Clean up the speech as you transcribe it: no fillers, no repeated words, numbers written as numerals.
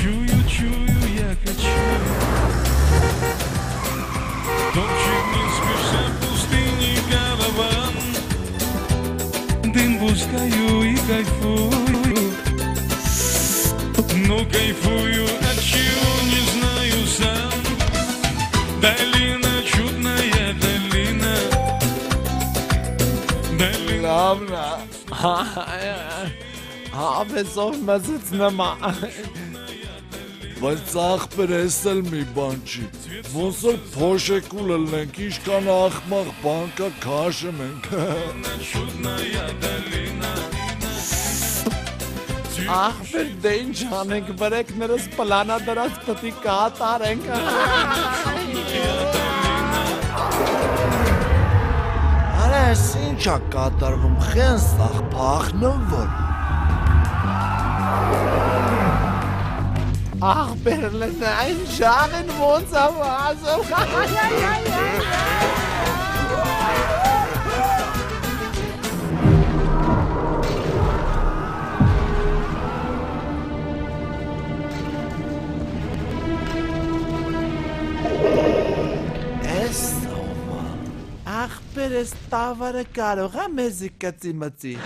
чую, я хочу. Топчет не спеша пустыни караван. Дым пускаю и кайфую. Но кайфую от чего не знаю сам. Долина, чудная долина. Լավնա Հավեսով մեզից նմա Բայց աղբեր ես էլ մի բան չի Ոնց որ փոշեկուլ ելնենք Իշկան աղմաղ բանկա քաշեմ ենք Աղբեր դե ինչ անենք բրեկներս պլանա դրած պտի կատարենք Այս ինչ է կատարվում, խեն սաղ պախնում որ Աղբերլն այն ժաղին ոնց է վազում Աղբեր ես տավարը կարող է մեզի կծի մծի